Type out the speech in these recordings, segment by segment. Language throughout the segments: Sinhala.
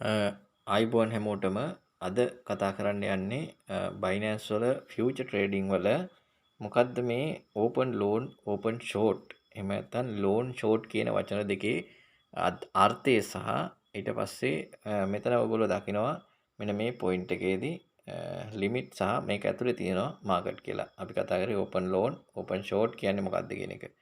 ආයිබෝන් හැමෝටම අද කතා කරන්න යන්නේ Binance වල ෆියුචර් ට්‍රේඩින් වල මොකද්ද මේ ඕපන් ලෝන් ඕපන් ෂෝට් එහෙම නැත්නම් ලෝන් ෂෝට් කියන වචන දෙකේ අර්ථය සහ ඊට පස්සේ මෙතන ඔයගොල්ලෝ දකිනවා මෙන්න මේ පොයින්ට් එකේදී ලිමිට් සහ මේක ඇතුලේ තියෙනවා මාකට් කියලා. අපි කතා කරේ ඕපන් ලෝන් ඕපන් ෂෝට් කියන්නේ මොකද්ද කියන එක.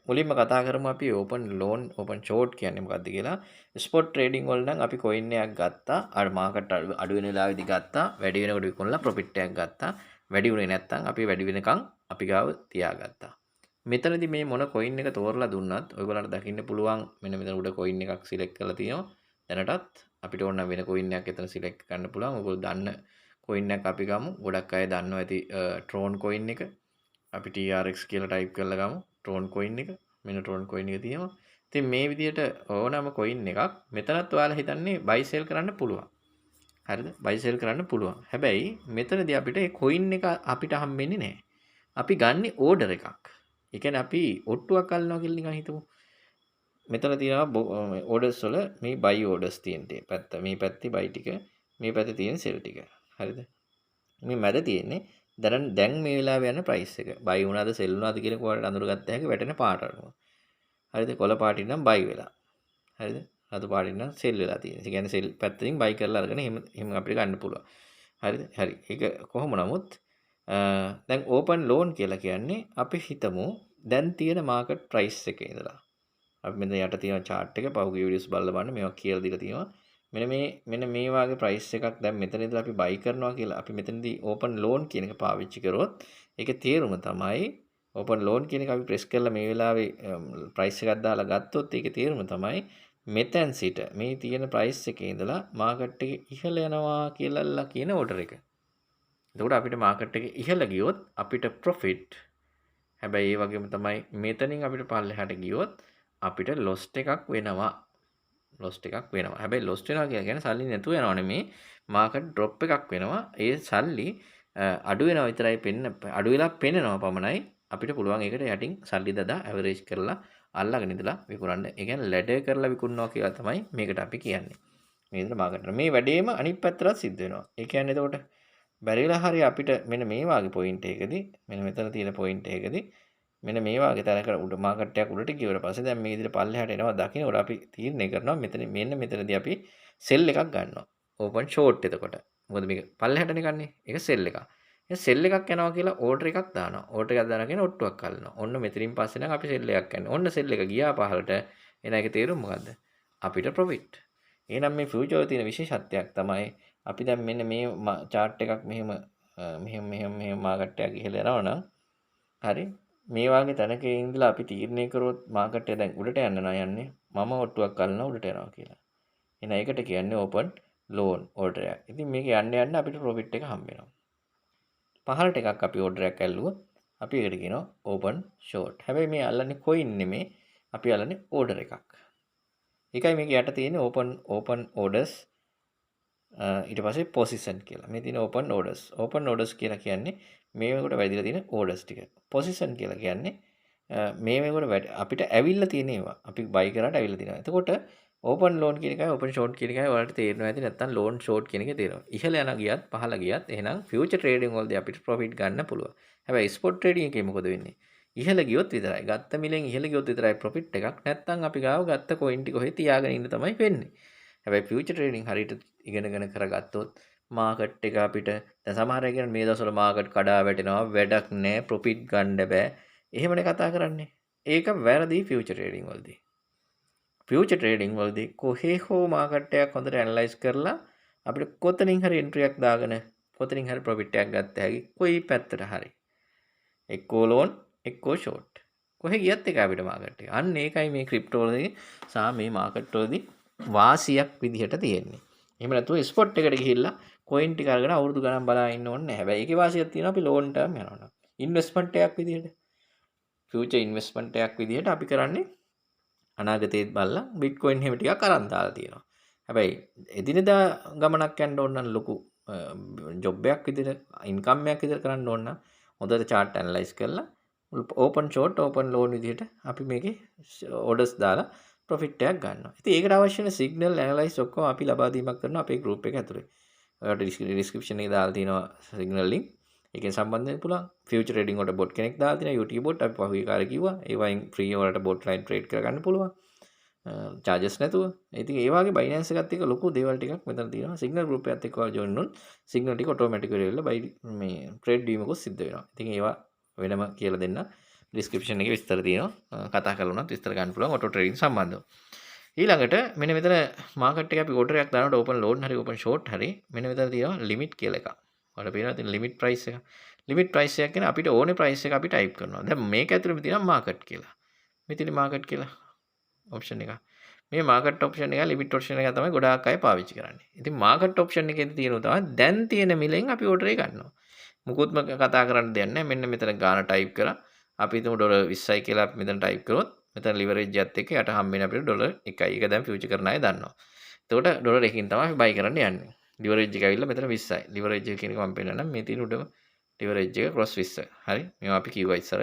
මුලින්ම කතා කරමු අපි ඕපන් ලෝන් ඕපන් ෂෝට් කියන්නේ මොකක්ද කියලා. ස්පොට් ට්‍රේඩින් වල නම් අපි කොයින් එකක් ගත්තා අර මාකට් අඩු වෙන වෙලාවෙදි ගත්තා වැඩි වෙනකොට විකුණලා ප්‍රොෆිට් එකක් ගත්තා වැඩි උනේ නැත්නම් අපි වැඩි වෙනකන් අපි ගාව තියාගත්තා. මෙතනදී මේ මොන කොයින් එක තෝරලා දුන්නත් ඔයගොල්ලන්ට දකින්න පුළුවන් මෙන්න මෙතන උඩ කොයින් එකක් සිලෙක්ට් කරලා තියෙනවා. දැනටත් අපිට ඕන වෙන කොයින් එකක් එතන සිලෙක්ට් කරන්න පුළුවන්. ඔයගොල්ලෝ දන්න කොයින් එකක් අපි ගමු. ගොඩක් අය දන්නවා ඇති ට්‍රෝන් කොයින් එක. අපි TRX කියලා ටයිප් කරලා ගමු. ට්‍රෝන් කොයින් එක මෙන්න ට්‍රෝන් කොයින් එක තියෙනවා. ඉතින් මේ විදිහට ඕනම කොයින් එකක් මෙතනත් ඔයාලා හිතන්නේ බයි සෙල් කරන්න පුළුවන්. හරිද? බයි සෙල් කරන්න පුළුවන්. හැබැයි මෙතනදී අපිට මේ කොයින් එක අපිට හම්බෙන්නේ නැහැ. අපි ගන්නෙ ඕඩර් එකක්. ඒ කියන්නේ අපි ඔට්ටුවක් අල්ලනවා කියලා නිකන් හිතමු. මෙතන තියෙනවා ඕඩර්ස් වල මේ බයි ඕඩර්ස් තියෙන පැත්ත. මේ පැත්තේ බයි ටික, මේ පැත්තේ තියෙන සෙල් ටික. හරිද? මේ මැද තියෙන්නේ දැන් මේ වෙලාවේ යන ප්‍රයිස් එක. බයි වුණාද සෙල් වුණාද කියන කොහොමද අඳුරගත්ත හැකි වැටෙන පාට අනුව. හරිද? කොළ පාටින් නම් බයි වෙලා. හරිද? රතු පාටින් නම් සෙල් වෙලා තියෙනවා. ඒ කියන්නේ සෙල් පැත්තකින් බයි කරලා අරගෙන එහෙම අපිට ගන්න පුළුවන්. හරිද? හරි. ඒක කොහොම නමුත් දැන් ඕපන් ලෝන් කියලා කියන්නේ අපි හිතමු දැන් තියෙන මාකට් ප්‍රයිස් එකේ ඉඳලා. අපි මෙතන යට තියෙන chart එක පහුගිය වීඩියෝස් බලලා බලන්න මේවා කියලා දීලා තියෙනවා. මෙන්න මේ වාගේ ප්‍රයිස් එකක් දැන් මෙතන ඉඳලා අපි buy කරනවා කියලා අපි මෙතනදී open loan කියන එක පාවිච්චි කරොත් ඒකේ තේරුම තමයි open loan කියන එක අපි press කරලා මේ වෙලාවේ price එකක් දාලා ගත්තොත් ඒකේ තේරුම තමයි මෙතෙන් සිට මේ තියෙන price එකේ ඉඳලා market එක ඉහළ යනවා කියලා කියන order එක. එතකොට අපිට market එක ඉහළ ගියොත් අපිට profit. හැබැයි ඒ වගේම තමයි මෙතනින් අපිට පල්ලෙහාට ගියොත් අපිට loss එකක් වෙනවා. lost එකක් වෙනවා. හැබැයි lost වෙනවා කියන්නේ සල්ලි නැතුව යනව නෙමේ. මාකට් ඩ්‍රොප් එකක් වෙනවා. ඒ සල්ලි අඩු වෙනවා විතරයි අඩු වෙලා පෙන්නනවා පමණයි. අපිට පුළුවන් ඒකට යටින් සල්ලි දදා ඇවරේජ් කරලා අල්ලගෙන ඉඳලා විකුණන්න. ඒ කියන්නේ ලැඩර් කරලා විකුණනවා කියලා තමයි මේකට අපි කියන්නේ. මේ විදිහට මාකට් මේ වැඩේම අනිත් පැත්තට සිද්ධ වෙනවා. ඒ කියන්නේ එතකොට බැරි වෙලා හරි අපිට මෙන්න මේ වාගේ පොයින්ට් එකකදී මෙන්න මෙතන තියෙන පොයින්ට් එකකදී මෙන්න මේ වගේ තැනකට උඩ මාකට් එකක් උඩට ගියවට පස්සේ දැන් මේ විදිහට පල්ලෙහාට එනවා දකින්නකොට අපි තීරණය කරනවා මෙතනදී අපි සෙල් එකක් ගන්නවා. ඕපන් ෂෝට් එතකොට. මොකද මේක පල්ලෙහාටනේ ගන්නෙ. ඒක සෙල් එකක්. ඒ සෙල් එකක් යනවා කියලා ඕඩර් එකක් දානවා. ඕඩර් එකක් දානවා කියන ඔට්ටුවක් අල්ලනවා. ඔන්න මෙතනින් පස්සේ නම් අපි සෙල් එකක් ගන්නවා. ඔන්න සෙල් එක ගියා පහළට. එන එකේ තේරුම මොකද්ද? අපිට ප්‍රොෆිට්. එහෙනම් මේ ෆියුචර් වල තියෙන විශේෂත්වයක් තමයි අපි දැන් මෙන්න මේ chart එකක් මෙහෙම මාකට් එකක් ඉහළ යනවා නම් හරි මේ වගේ තැනක ඉඳලා අපි තීරණය කරොත් මාකට් එක දැන් උඩට යන්න යන්නේ මම ඔට්ටුවක් අල්ලන උඩට යනවා කියලා. එහෙනම් ඒකට කියන්නේ ඕපන් ලෝන් ඕඩර් එකක්. ඉතින් මේක යන්න අපිට ප්‍රොෆිට් එක හම්බ වෙනවා. පහළට එකක් අපි ඕඩර් එකක් ඇල්ලුවොත් අපි ඒකට කියනවා ඕපන් ෂෝට්. හැබැයි මේ අල්ලන්නේ කොයින් නෙමේ. අපි අල්ලන්නේ ඕඩර් එකක්. ඒකයි මේක යට තියෙන්නේ ඕපන් ඕඩර්ස් ඊට පස්සේ පොසිෂන් කියලා. මේ තියෙන ඕපන් ඕඩර්ස්. ඕපන් ඕඩර්ස් කියලා කියන්නේ මේ වෙනකොට වැදිලා තියෙන ඕඩර්ස් ටික. පොසිෂන් කියලා කියන්නේ මේ වෙනකොට අපිට ඇවිල්ලා තියෙන ඒවා. අපි බයි කරාට ඇවිල්ලා තියෙනවා. එතකොට ඕපන් ලෝන් කියන එකයි ඕපන් ෂෝට් කියන එකයි ඔයාලට තේරෙනවා ඇති නැත්නම් ලෝන් ෂෝට් කියන එක තේරෙනවා. ඉහළ යන ගියත් පහළ ගියත් එහෙනම් ෆියුචර් ට්‍රේඩින් වලදී අපිට ප්‍රොෆිට් ගන්න පුළුවන්. හැබැයි ස්පොට් ට්‍රේඩින් එකේ මොකද වෙන්නේ? ඉහළ ගියොත් විතරයි. ගත්ත මිලෙන් ඉහළ ගියොත් විතරයි ප්‍රොෆිට් එකක්. නැත්නම් අපි ගාව ගත්ත කොයින් ටික ඔහෙ තියාගෙන ඉන්න තමයි වෙන්නේ. හැබැයි ෆියුචර් ට්‍රේඩින් හරියට ඉගෙනගෙන කරගත්තොත් මාකට් එක අපිට දැන් සමහර අය කියන මේ දවස්වල මාකට් කඩා වැටෙනවා වැඩක් නැහැ ප්‍රොෆිට් ගන්න බෑ. එහෙමනේ කතා කරන්නේ. ඒක වැරදි ෆියුචර් ට්‍රේඩින් වලදී. ෆියුචර් ට්‍රේඩින් වලදී කොහේ හෝ මාකට් එකක් හොඳට ඇනලයිස් කරලා අපිට කොතනින් හරි එන්ට්‍රි එකක් දාගෙන කොතනින් හරි ප්‍රොෆිට් එකක් ගත්ත හැකි කොයි පැත්තට හරි. එක්කෝ ලෝන් එක්කෝ ෂෝට්. කොහේ ගියත් එක අපිට මාකට් එක. අන්න ඒකයි මේ ක්‍රිප්ටෝ වලදී සහ මේ මාකට් වලදී වාසියක් විදිහට තියෙන්නේ. එහෙම නැතුව ස්පොට් එකට ගිහිල්ලා කොයින් ටික අරගෙන අවුරුදු ගණන් බලා ඉන්න ඕනේ නැහැ. හැබැයි ඒකේ වාසියක් තියෙනවා අපි ලෝන් ටර්ම් යනවා. ඉන්වෙස්ට්මන්ට් එකක් විදිහට. ෆියුචර් ඉන්වෙස්ට්මන්ට් එකක් විදිහට අපි කරන්නේ අනාගතයේත් බලලා බිට්කොයින් හැම ටිකක් අරන් දාලා තියෙනවා. හැබැයි එදිනෙදා ගමනක් යන්න ඕන නම් ලොකු ජොබ් එකක් විදිහට ඉන්කම් එකක් විදිහට කරන්න ඕන නම් හොඳට chart analyze කරලා ඕපන් ෂෝට් ඕපන් ලෝන් විදිහට අපි මේකේ ඕඩර්ස් දාලා ප්‍රොෆිට් එකක් ගන්නවා. ඉතින් ඒකට අවශ්‍ය වෙන සිග්නල් ඇනලයිස් ඔක්කොම අපි ලබා දීමක් කරනවා අපේ ගෲප් එක ඇතුලේ. ඔයාලට ඩිස්ක්‍රිප්ෂන් එකේ දාලා තියෙනවා සිග්නල් ලින්ක්. ඒකෙන් සම්බන්ධ වෙන්න පුළුවන්. ෆියුචර් ට්‍රේඩින් වලට බොට් කෙනෙක් දාලා තියෙනවා YouTube බොට් අපි පහුගිය කාලේ කිව්වා. ඒ වයින් ෆ්‍රී වලට බොට් ලයින් ට්‍රේඩ් කරගන්න පුළුවන්. චාර්ජස් නැතුව. ඉතින් ඒ වගේ Binance එකත් එක්ක ලොකු දේවල් ටිකක් මෙතන තියෙනවා. සිග්නල් ගෲප් එකත් එක්ක ඔයාලා ජොයින් වුණොත් සිග්නල් ටික ඔටෝමැටිකලි වෙලා මේ ට්‍රේඩ් වීමකුත් සිද්ධ වෙනවා. ඉතින් ඒවා වෙනම කියලා දෙන්න ඩිස්ක්‍රිප්ෂන් එකේ විස්තර තියෙනවා. කතා කරලා උනත් විස්තර ගන්න පුළුවන් ඔටෝ ට්‍රේඩින් සම්බන්ධව. ඊළඟට මෙන්න මෙතන මාකට් එකේ අපි ඕඩර් එකක් දානකොට ඕපන් ලෝඩ් හරි ඕපන් ෂෝට් හරි මෙන්න මෙතන තියෙනවා ලිමිට් කියලා එකක්. ඔයාලට පේනවා තියෙන ලිමිට් ප්‍රයිස් එක. ලිමිට් ප්‍රයිස් එක කියන්නේ අපිට ඕනේ ප්‍රයිස් එක අපි ටයිප් කරනවා. දැන් මේක ඇතුළේ තියෙනවා මාකට් කියලා. මෙතන මාකට් කියලා ඔප්ෂන් එක. මේ මාකට් ඔප්ෂන් එක ලිමිට් ඔප්ෂන් එක තමයි ගොඩාක් අය පාවිච්චි කරන්නේ. ඉතින් මාකට් ඔප්ෂන් එකේදී තියෙනවා තමයි දැන් තියෙන මිලෙන් අපි ඕඩර් එක ගන්නවා. මුකුත්ම කතා කරන්න දෙයක් නැහැ. මෙන්න මෙතන ගාන ටයිප් කරා. අපි හිතමු ඩොලර් 20යි කියලා අපි මෙතන ටයිප් කරොත් මෙතන ලිවරේජ් එකත් එක්ක යට හම්බෙන්නේ අපිට ඩොලර් 1යි. ඒක දැන් ෆියුචර් කරන අය දන්නවා. එතකොට ඩොලර් 1කින් තමයි අපි බයි කරන්න යන්නේ. ලිවරේජ් එක ඇවිල්ලා මෙතන 20යි. ලිවරේජ් එක කියන එක මම පෙන්නන්නම්. මේ තියෙන උඩම ලිවරේජ් එක ක්‍රොස් 20. හරි. මේවා අපි කිව්වා ඉස්සර.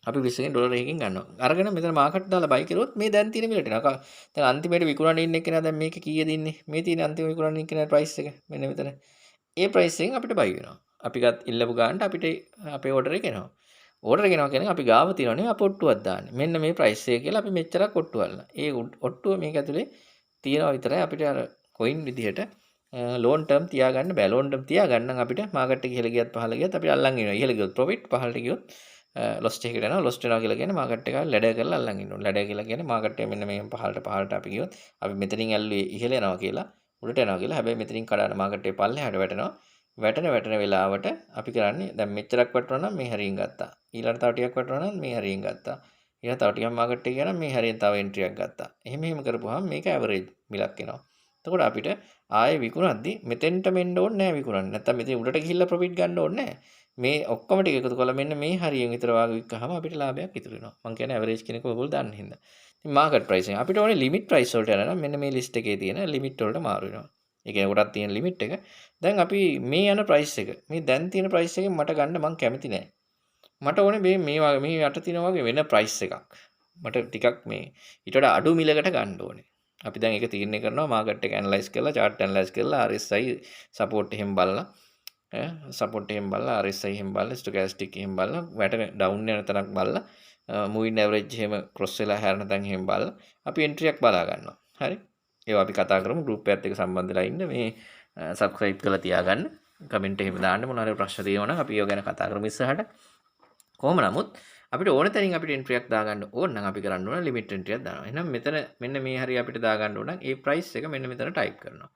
අපි 20කින් ඩොලර් 1කින් ගන්නවා. අරගෙන මෙතන මාකට් දාලා බයි කරොත් මේ දැන් තියෙන මිලට එනවා. දැන් අන්තිමේට විකුණන්න ඉන්න එක්කෙනා දැන් මේක කීයද ඉන්නේ? මේ තියෙන අන්තිම විකුණන්න ඉන්න කෙනා ප්‍රයිස් එක. මෙන්න මෙතන. ඒ ප්‍රයිස් එකෙන් අපිට බයි වෙනවා. අපි ගත් ඉල්ලපු ගානට අපිට අපේ ඕඩර් එක එනවා. ඕඩර් එක එනවා කියන්නේ අපි ගාව තියෙනවනේ අපි ඔට්ටුවක් දාන්නේ. මෙන්න මේ ප්‍රයිස් එක කියලා අපි මෙච්චරක් ඔට්ටු අල්ලනවා. ඒ ඔට්ටුව මේක ඇතුලේ තියෙනවා විතරයි අපිට අර කොයින් විදිහට ලෝන් ටර්ම් තියාගන්න බෑ. ලෝන් ටර්ම් තියාගන්න නම් අපිට මාකට් එක ඉහළ ගියත් පහළ ගියත් අපිට අල්ලන් ඉන්නවා. ඉහළ ගියොත් ප්‍රොෆිට් පහළට ගියොත් ලොස්ට් එකකට යනවා. ලොස්ට් වෙනවා කියලා කියන්නේ මාකට් එක ලැඩර් කරලා අල්ලන් ඉන්න ඕනේ. ලැඩර් කියලා කියන්නේ මාකට් එක මෙන්න මේ පහළට අපි ගියොත් අපි මෙතනින් ඇල්ලුවේ ඉහළ යනවා කියලා උඩට යනවා කියලා. හැබැයි මෙතනින් කඩන මාකට් එක පල්ලෙහාට වැටෙනවා. වැටෙන වෙලාවට අපි කරන්නේ දැන් මෙච්චරක් වටනවා නම් මේ හරියෙන් ගත්තා. ඊළඟට තව ටිකක් වටනවා නම් මේ හරියෙන් ගත්තා. ඊළඟ තව ටිකක් මාකට් එක ගියා නම් මේ හරියෙන් තව එන්ට්‍රි එකක් ගත්තා. එහෙම කරපුවාම මේක ඇවරේජ් මිලක් එනවා. එතකොට අපිට ආයේ විකුණද්දි මෙතෙන්ට මෙන්න ඕනේ නැහැ විකුණන්න. නැත්තම් මෙතන උඩට ගිහිල්ලා ප්‍රොෆිට් ගන්න ඕනේ නැහැ. මේ ඔක්කොම ටික එකතු කරලා මෙන්න මේ හරියෙන් විතර වාගේ වික්කහම අපිට ලාභයක් ඉතුරු වෙනවා. මම කියන්නේ ඇවරේජ් කෙනෙක් ඔයගොල්ලෝ දන්න හින්දා. ඉතින් මාකට් ප්‍රයිස් එක අපිට ඕනේ ලිමිට් ප්‍රයිස් වලට යනවා නම් මෙන්න මේ ලිස්ට් එකේ තියෙන ලිමිට් වලට මාරු වෙනවා. ඒ කියන්නේ කොටක් තියෙන ලිමිට් එක. දැන් අපි මේ යන ප්‍රයිස් එක මේ දැන් තියෙන ප්‍රයිස් එකෙන් මට ගන්න මං කැමති නෑ. මට ඕනේ මේ වගේ මේ යට තියෙන වගේ වෙන ප්‍රයිස් එකක්. මට ටිකක් මේ ඊට වඩා අඩු මිලකට ගන්න ඕනේ. අපි දැන් ඒක තීරණය කරනවා මාකට් එක ඇනලයිස් කරලා chart ඇනලයිස් කරලා RSI සපෝට් එහෙම බලලා සපෝට් එහෙම බලලා RSI එහෙම බලලා ස්ටොකාස්ටික් එහෙම බලලා වැටෙන ඩවුන් යන තැනක් බලලා මූවින් ඇවරේජ් එහෙම ක්‍රොස් වෙලා හැරෙන තැන් එහෙම බලලා අපි එන්ට්‍රි එකක් බලා ගන්නවා. හරි. ඒවා අපි කතා කරමු ගෲප් එකත් එක්ක සම්බන්ධ වෙලා ඉන්න මේ සබ්ස්ක්‍රයිබ් කරලා තියාගන්න කමෙන්ට් එකෙම දාන්න මොනවා හරි ප්‍රශ්න තියෙනවා නම් අපි ඒව ගැන කතා කරමු ඉස්සරහට. කොහොම නමුත් අපිට ඕන තැනින් අපිට එන්ට්‍රි එකක් දාගන්න ඕන නම් අපි කරන්න ඕන ලිමිට් එන්ට්‍රි එකක් දානවා. එහෙනම් මෙතන මෙන්න මේ හරිය අපිට දාගන්න ඕන නම් ඒ ප්‍රයිස් එක මෙන්න මෙතන ටයිප් කරනවා.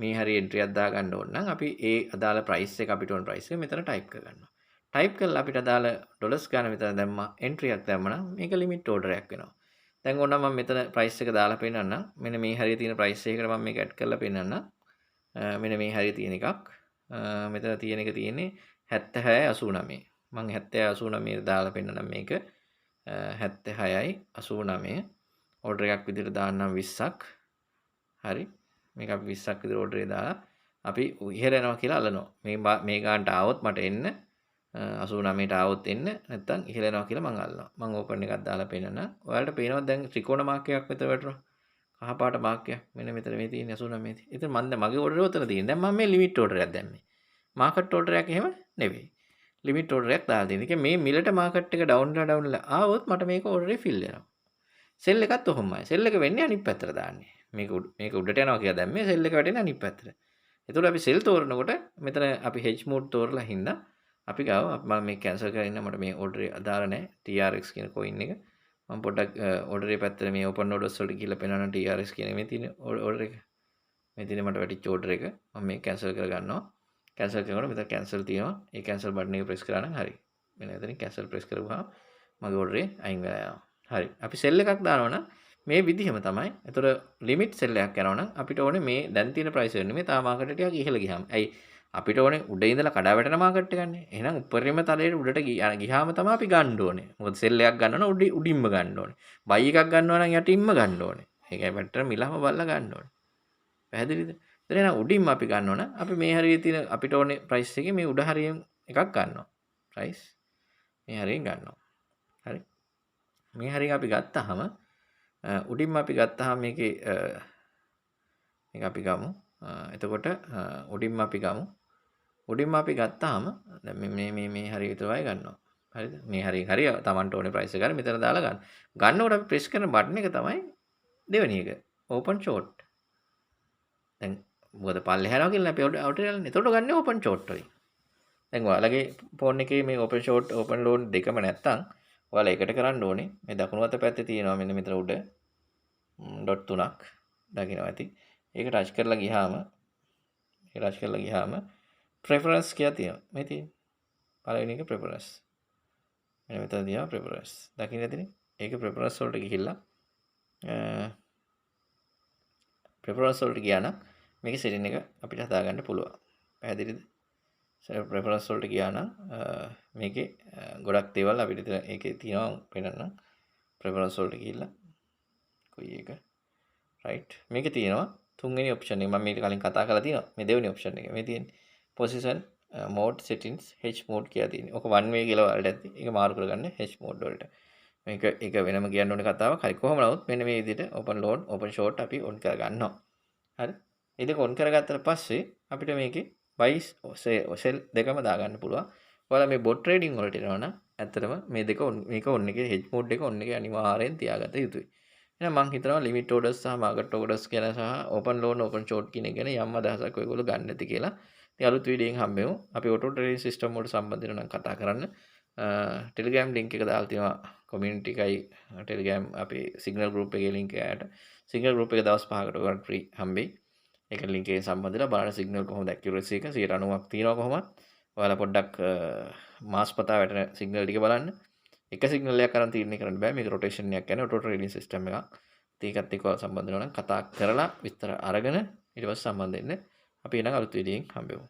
මේ හරිය එන්ට්‍රි එකක් දාගන්න ඕන නම් අපි ඒ අදාළ ප්‍රයිස් එක අපිට ඕන ප්‍රයිස් එක මෙතන ටයිප් කරගන්නවා. ටයිප් කරලා අපිට අදාළ ඩොලර්ස් ගන්න මෙතන දැම්මා එන්ට්‍රි එකක් දැම්මා නම් මේක ලිමිට් ඕඩර් එකක් වෙනවා. දැන් ඕන මම මෙතන ප්‍රයිස් එක දාලා පෙන්නන්නම්. මෙන්න මේ හරිය තියෙන ප්‍රයිස් එකකට මම මේක ඇඩ් කරලා පෙන්නන්නම්. මෙන්න මේ හරිය තියෙන එකක්. මෙතන තියෙන එක තියෙන්නේ 76.89. මම 76.89 දාලා පෙන්නන්නම් මේක. 76.89 ඕඩර් එකක් විදිහට දාන්නම් 20ක්. හරි. මේක අපි 20ක් විතර ඕඩර් එක දාලා අපි ඉහෙල යනවා කියලා අල්ලනවා. මේ ගානට ආවොත් මට එන්න 89ට ආවොත් එන්න නැත්නම් ඉහෙල යනවා කියලා මම අල්ලනවා. මම ඕපන් එකක් දාලා පෙන්නන. ඔයාලට පේනවා දැන් ත්‍රිකෝණ මාක් එකක් මෙතන වැටුණා. කහ පාට මාක් එකක්. මෙන්න මෙතන මේ තියෙන 89 තියෙන. ඉතින් මම දැන් මගේ ඕඩර් එක උතන තියෙන. දැන් මම මේ ලිමිට් ඕඩර් එකක් දැම්මේ. මාකට් ඕඩර් එකක් එහෙම නෙවෙයි. ලිමිට් ඕඩර් එකක් දාලා තියෙන. ඒ මේ මිලට මාකට් එක ඩවුන්ලා ආවොත් මට මේක ඕඩර් එක ෆිල් වෙනවා. සෙල් එකත් ඔහොමයි. සෙල් එක වෙන්නේ අනිත් පැත්තට දාන්නේ. මේක උඩට යනවා කියලා දැම්මේ සෙල් එක වැටෙන්නේ අනිත් පැත්තට. එතකොට අපි සෙල් තෝරනකොට මෙතන අපි hedge mode තෝරලා හින්දා අපි ගාව මම මේ කැන්සල් කරලා ඉන්න මට මේ ඕඩර් එක අදාළ නැහැ TRX කියන coin එක. මම පොඩ්ඩක් ඕඩර් එක පැත්තට මේ open orders වලට ගිහලා පෙන්නන TRX කියන මේ තියෙන ඕඩර් එක. මේ තියෙන මට වැටිච්ච ඕඩර් එක මම මේ කැන්සල් කර ගන්නවා. කැන්සල් කරනකොට මෙතන කැන්සල් තියෙනවා. ඒ කැන්සල් බටන් එක ප්‍රෙස් කරා නම් හරි. මෙන්න එතනින් කැන්සල් ප්‍රෙස් කරපුවාම මගේ ඕඩර් එක අයින් වෙලා යනවා. හරි. අපි සෙල් එකක් දානවා නම් මේ විදිහම තමයි. ඒතර ලිමිට් සෙල් එකක් යනවා නම් අපිට ඕනේ මේ දැන් තියෙන ප්‍රයිස් එක නෙමෙයි තා මාකට් එක ටිකක් ඉහළ ගියාම. ඇයි අපිට ඕනේ උඩ ඉඳලා කඩා වැටෙන මාකට් එකක් නේ. එහෙනම් උඩරිම තලයට උඩට ගියාම තමයි අපි ගන්න ඕනේ. මොකද සෙල් එකක් ගන්නවා නම් උඩින්ම ගන්න ඕනේ. බයි එකක් ගන්නවා නම් යටින්ම ගන්න ඕනේ. ඒකයි පැට්ටර මිලම බලලා ගන්න ඕනේ. පැහැදිලිද? එතන එහෙනම් උඩින්ම අපි ගන්න ඕන. අපි මේ හරියේ තියෙන අපිට ඕනේ ප්‍රයිස් එකේ මේ උඩ හරියෙන් එකක් ගන්නවා. ප්‍රයිස් මේ හරියෙන් ගන්නවා. හරි. මේ හරියෙන් අපි ගත්තාම උඩින්ම අපි ගත්තාම මේකේ මේක අපි ගමු. එතකොට උඩින්ම අපි ගමු. උඩින්ම අපි ගත්තාම දැන් මේ හරිය විතරයි ගන්නවා. හරිද? මේ හරිය Tamanට ඕනේ ප්‍රයිස් එක ගන්න මෙතන දාලා ගන්න. ගන්නකොට අපි ප්‍රෙස් කරන බටන් එක තමයි දෙවෙනි එක. Open short. දැන් මොකද පල්ලෙහා යනවා කියලා අපි අවුට් යන්නේ. එතකොට ගන්න ඕපන් ෂෝට් වලින්. දැන් ඔයාලගේ ෆෝන් එකේ මේ ඕපන් ෂෝට් ඕපන් ලෝන් දෙකම නැත්තම් ඔයාලා එකට කරන්න ඕනේ. මේ දකුණු අත පැත්තේ තියෙනවා මෙන්න මෙතන උඩ ඩොට් 3ක් දකින්න ඇති. ඒක ටච් කරලා ගියාම preference කියලා තියෙනවා. මේ තියෙන්නේ. පළවෙනි එක preference. මෙන්න මෙතන තියෙනවා preference. දකින්න ඇතිනේ. ඒක preference වලට ගිහිල්ලා preference වලට ගියා නම් මේකේ setting එක අපිට හදාගන්න පුළුවන්. පැහැදිලිද? preference වලට ගියා නම් මේකේ ගොඩක් දේවල් අපිට ඒකේ තියෙනවා පේනනම් preference වලට ගිහිල්ලා කොයි එක right මේකේ තියෙනවා තුන්වෙනි option එක මම මේක කලින් කතා කරලා තියෙනවා මේ දෙවෙනි option එක මේ තියෙන්නේ position mode settings h mode කියලා තියෙන්නේ. ඔක one way කියලා වලට ඇති. ඒක මාරු කරගන්න h mode වලට. මේක ඒක වෙනම කියන්න ඕනේ කතාවක්. හරි කොහොම නමුත් මෙන්න මේ විදිහට open load open short අපි on කරගන්නවා. හරි. මේ දෙක on කරගත්තට පස්සේ අපිට මේකේ buy sell දෙකම දාගන්න පුළුවන්. ඔයාලා මේ bot trading වලට එනවා නම් ඇත්තටම මේ දෙක මේක on එකේ hedge mode එක on එකේ අනිවාර්යෙන් තියාගත යුතුයි. එහෙනම් මම හිතනවා limit orders සහ market orders කියන සහ open loan open short කියන එක ගැන යම් අදහසක් ඔයගොල්ලෝ ගන්න නැති කියලා. ඉතින් අලුත් වීඩියෝකින් හම්බෙමු. අපි auto trading system වලට සම්බන්ධ වෙනවා නම් කතා කරන්න. Telegram link එක දාලා තියෙනවා community එකයි Telegram අපේ signal group එකේ link එකට. signal group එක දවස් 5කට ඔයාලට free හම්බෙයි. ඒක link එකෙන් සම්බන්ධ වෙලා බලන්න signal කොහොමද accuracy එක 90ක් තියෙනවා කොහොමද. ඔයාලා පොඩ්ඩක් මාස් පතා වැටෙන signal ටික බලන්න. එක සිග්නල් එකක් අරන් තීරණය කරන්න බෑ මේක රොටේෂන් එකක් කියන්නේ ඔටෝ ට්‍රේඩින් සිස්ටම් එකක්. ඒකත් එක්ක සම්බන්ධ වෙනවා නම් කතා කරලා විස්තර අරගෙන ඊට පස්සේ සම්බන්ධ වෙන්න. අපි ඊළඟ අලුත් වීඩියෝකින් හම්බෙමු.